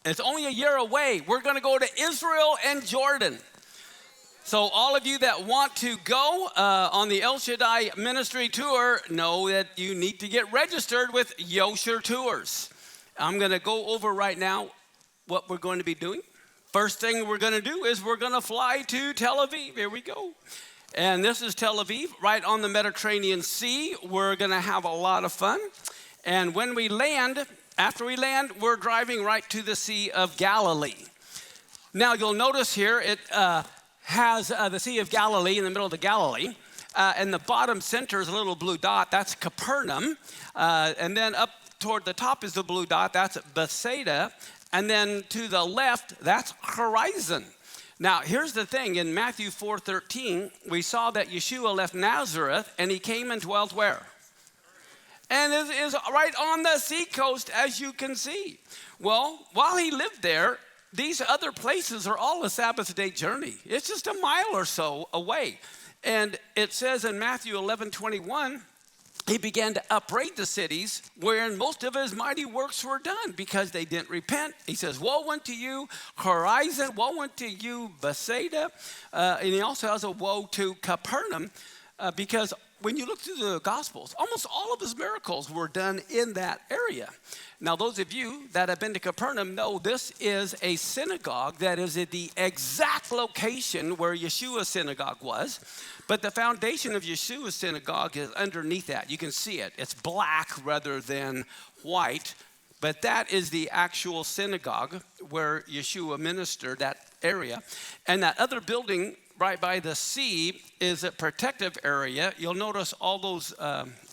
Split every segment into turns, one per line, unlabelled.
It's only a year away. We're going to go to Israel and Jordan. So all of you that want to go on the El Shaddai ministry tour, know that you need to get registered with Yosher Tours. I'm going to go over right now what we're going to be doing. First thing we're going to do is we're going to fly to Tel Aviv. Here we go. And this is Tel Aviv, right on the Mediterranean Sea. We're going to have a lot of fun. And when we land, after we land, we're driving right to the Sea of Galilee. Now, you'll notice here it has the Sea of Galilee in the middle of the Galilee. And the bottom center is a little blue dot. That's Capernaum. And then up toward the top is the blue dot. That's Bethsaida. And then to the left, that's Horizon. Now, here's the thing. In Matthew 4:13, we saw that Yeshua left Nazareth, and he came and dwelt where? And it is right on the seacoast, as you can see. Well, while he lived there, these other places are all a Sabbath day journey. It's just a mile or so away. And it says in Matthew 11:21, he began to upbraid the cities wherein most of his mighty works were done because they didn't repent. He says, woe unto you, Horizon, woe unto you, Bethsaida. And he also has a woe to Capernaum because when you look through the Gospels, almost all of his miracles were done in that area. Now, those of you that have been to Capernaum know this is a synagogue that is at the exact location where Yeshua's synagogue was. But the foundation of Yeshua's synagogue is underneath that. You can see it. It's black rather than white. But that is the actual synagogue where Yeshua ministered, that area. And that other building right by the sea is a protective area. You'll notice all those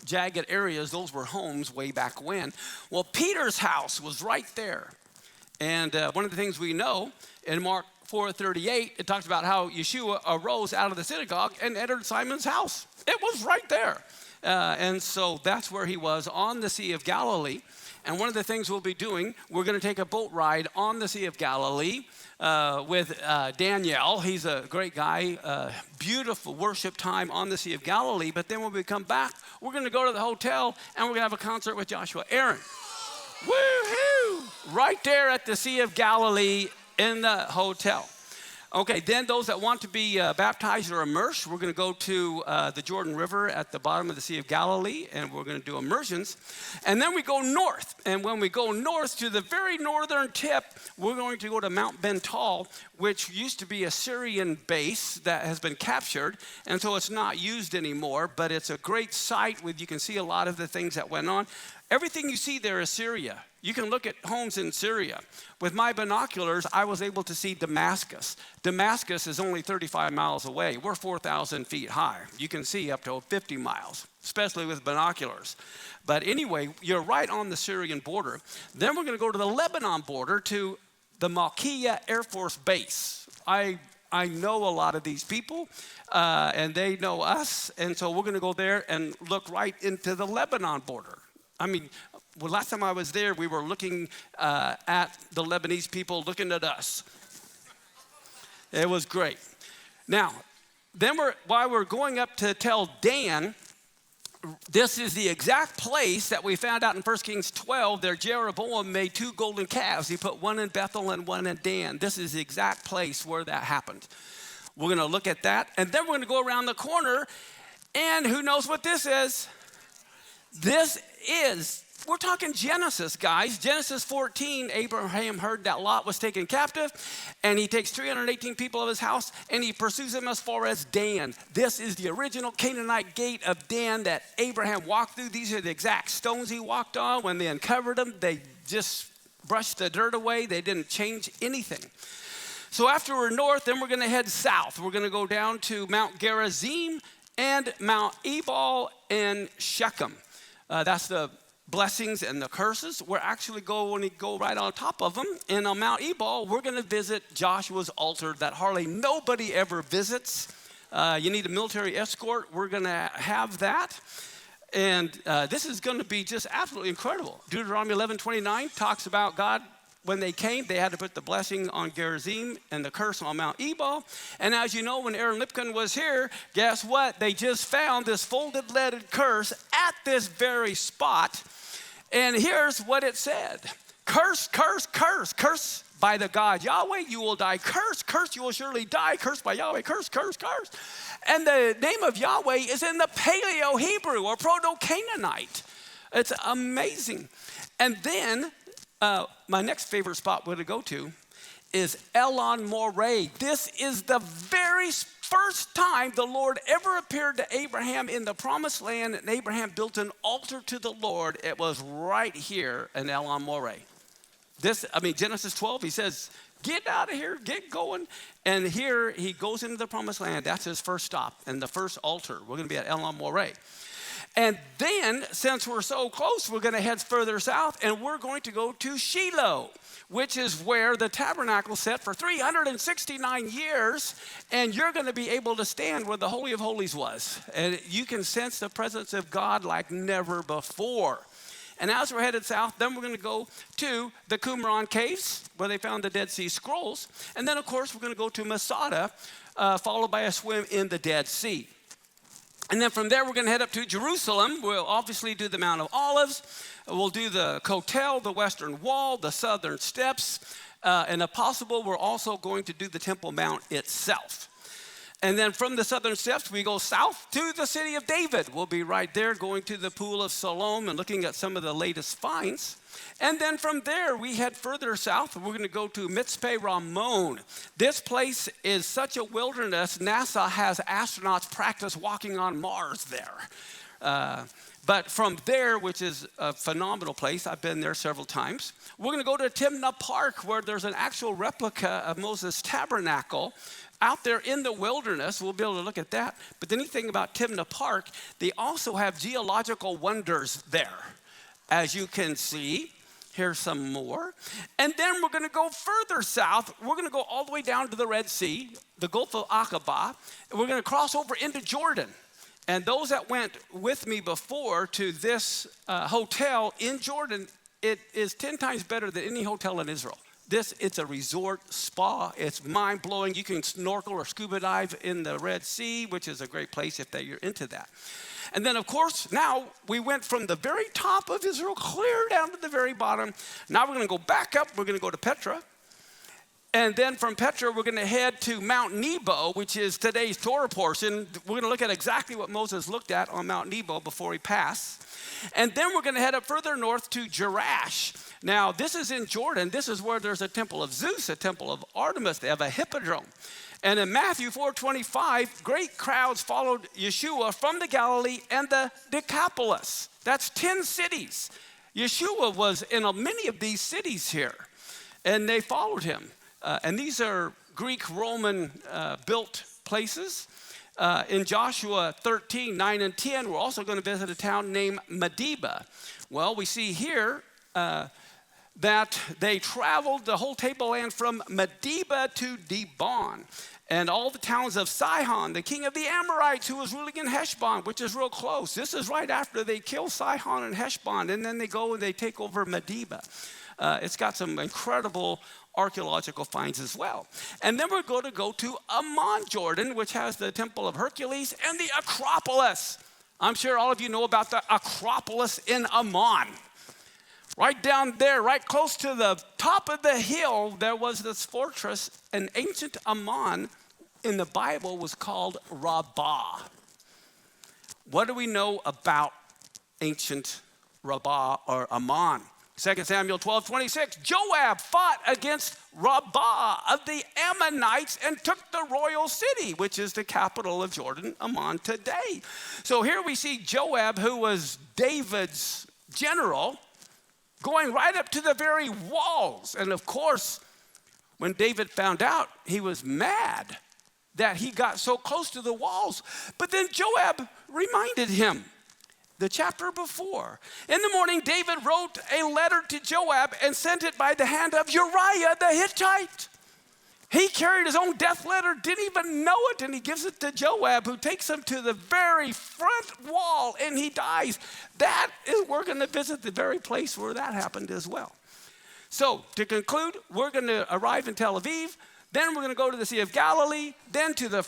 jagged areas, those were homes way back when. Well, Peter's house was right there. And one of the things we know in Mark 4:38, it talks about how Yeshua arose out of the synagogue and entered Simon's house. It was right there. And so that's where he was, on the Sea of Galilee. And one of the things we'll be doing, we're going to take a boat ride on the Sea of Galilee with Danielle. He's a great guy. Beautiful worship time on the Sea of Galilee. But then when we come back, we're going to go to the hotel and we're going to have a concert with Joshua Aaron. Woohoo! Right there at the Sea of Galilee in the hotel. Okay, then those that want to be baptized or immersed, we're going to go to the Jordan River at the bottom of the Sea of Galilee, and we're going to do immersions. And then we go north, and when we go north to the very northern tip, we're going to go to Mount Bental, which used to be a Syrian base that has been captured, and so it's not used anymore, but it's a great site where you can see a lot of the things that went on. Everything you see there is Syria. You can look at homes in Syria. With my binoculars, I was able to see Damascus. Damascus is only 35 miles away. We're 4,000 feet high. You can see up to 50 miles, especially with binoculars. But anyway, you're right on the Syrian border. Then we're going to go to the Lebanon border to the Malkiya Air Force Base. I know a lot of these people, and they know us. And so we're going to go there and look right into the Lebanon border. I mean, well, last time I was there, we were looking at the Lebanese people looking at us. It was great. Now, then while we're going up to tell Dan, this is the exact place that we found out in 1 Kings 12, there Jeroboam made 2 golden calves. He put one in Bethel and one in Dan. This is the exact place where that happened. We're going to look at that. And then we're going to go around the corner, and who knows what this is? We're talking Genesis, guys. Genesis 14, Abraham heard that Lot was taken captive, and he takes 318 people of his house, and he pursues them as far as Dan. This is the original Canaanite gate of Dan that Abraham walked through. These are the exact stones he walked on. When they uncovered them, they just brushed the dirt away. They didn't change anything. So after we're north, then we're going to head south. We're going to go down to Mount Gerizim and Mount Ebal and Shechem. That's the blessings and the curses. We're actually going to go right on top of them. And on Mount Ebal, we're going to visit Joshua's altar that hardly nobody ever visits. You need a military escort. We're going to have that. And this is going to be just absolutely incredible. Deuteronomy 11:29 talks about God. When they came, they had to put the blessing on Gerizim and the curse on Mount Ebal. And as you know, when Aaron Lipkin was here, guess what? They just found this folded leaded curse at this very spot. And here's what it said. Curse, curse, curse, curse by the God Yahweh, you will die. Curse, curse, you will surely die. Curse by Yahweh, curse, curse, curse. And the name of Yahweh is in the Paleo-Hebrew or Proto-Canaanite. It's amazing. And then my next favorite spot we're going to go to is Elon Moreh. This is the very first time the Lord ever appeared to Abraham in the promised land, and Abraham built an altar to the Lord. It was right here in Elon Moreh. Genesis 12, he says, get out of here, get going. And here he goes into the promised land. That's his first stop and the first altar. We're going to be at Elon Moreh. And then, since we're so close, we're going to head further south, and we're going to go to Shiloh, which is where the tabernacle sat for 369 years, and you're going to be able to stand where the Holy of Holies was. And you can sense the presence of God like never before. And as we're headed south, then we're going to go to the Qumran caves, where they found the Dead Sea Scrolls. And then, of course, we're going to go to Masada, followed by a swim in the Dead Sea. And then from there, we're going to head up to Jerusalem. We'll obviously do the Mount of Olives. We'll do the Kotel, the Western Wall, the Southern Steps. And if possible, we're also going to do the Temple Mount itself. And then from the Southern Steps, we go south to the city of David. We'll be right there going to the Pool of Siloam and looking at some of the latest finds. And then from there, we head further south. We're going to go to Mitzpe Ramon. This place is such a wilderness, NASA has astronauts practice walking on Mars there. But from there, which is a phenomenal place, I've been there several times, we're going to go to Timnah Park, where there's an actual replica of Moses' tabernacle out there in the wilderness. We'll be able to look at that. But the neat thing about Timnah Park, they also have geological wonders there. As you can see, here's some more. And then we're going to go further south. We're going to go all the way down to the Red Sea, the Gulf of Aqaba, and we're going to cross over into Jordan. And those that went with me before to this hotel in Jordan, it is 10 times better than any hotel in Israel. It's a resort spa. It's mind-blowing. You can snorkel or scuba dive in the Red Sea, which is a great place if you're into that. And then, of course, now we went from the very top of Israel clear down to the very bottom. Now we're going to go back up. We're going to go to Petra. And then from Petra, we're going to head to Mount Nebo, which is today's Torah portion. We're going to look at exactly what Moses looked at on Mount Nebo before he passed. And then we're going to head up further north to Jerash. Now, this is in Jordan. This is where there's a temple of Zeus, a temple of Artemis. They have a hippodrome. And in Matthew 4:25, great crowds followed Yeshua from the Galilee and the Decapolis. That's 10 cities. Yeshua was in many of these cities here, and they followed him. And these are Greek-Roman built places. In Joshua 13, 9 and 10, we're also going to visit a town named Medeba. Well, we see here that they traveled the whole tableland from Medeba to Dibon. And all the towns of Sihon, the king of the Amorites, who was ruling in Heshbon, which is real close. This is right after they kill Sihon and Heshbon, and then they go and they take over Medeba. It's got some incredible archaeological finds as well. And then we're going to go to Amman, Jordan, which has the Temple of Hercules and the Acropolis. I'm sure all of you know about the Acropolis in Amman. Right down there, right close to the top of the hill, there was this fortress. An ancient Amman in the Bible was called Rabbah. What do we know about ancient Rabbah or Amman? 2 Samuel 12:26, Joab fought against Rabbah of the Ammonites and took the royal city, which is the capital of Jordan, Amman today. So here we see Joab, who was David's general, going right up to the very walls. And of course, when David found out, he was mad that he got so close to the walls. But then Joab reminded him, the chapter before. In the morning, David wrote a letter to Joab and sent it by the hand of Uriah the Hittite. He carried his own death letter, didn't even know it, and he gives it to Joab, who takes him to the very front wall, and he dies. We're going to visit the very place where that happened as well. So, to conclude, we're going to arrive in Tel Aviv, then we're going to go to the Sea of Galilee, then to the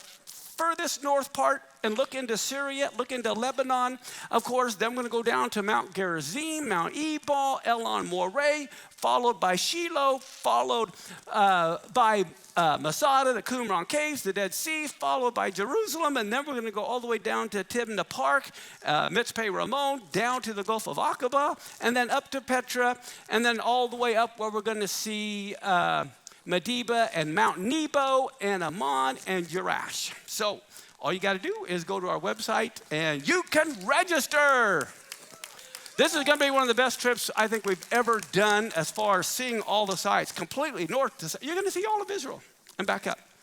furthest north part and look into Syria, look into Lebanon. Of course, then we're going to go down to Mount Gerizim, Mount Ebal, Elon Moreh, followed by Shiloh, followed by Masada, the Qumran Caves, the Dead Sea, followed by Jerusalem, and then we're going to go all the way down to Tibna Park, Mitzpeh Ramon, down to the Gulf of Aqaba, and then up to Petra, and then all the way up where we're going to see Medeba and Mount Nebo and Ammon and Jerash. So all you got to do is go to our website and you can register. This is going to be one of the best trips I think we've ever done as far as seeing all the sites, completely north to south. You're going to see all of Israel and back up.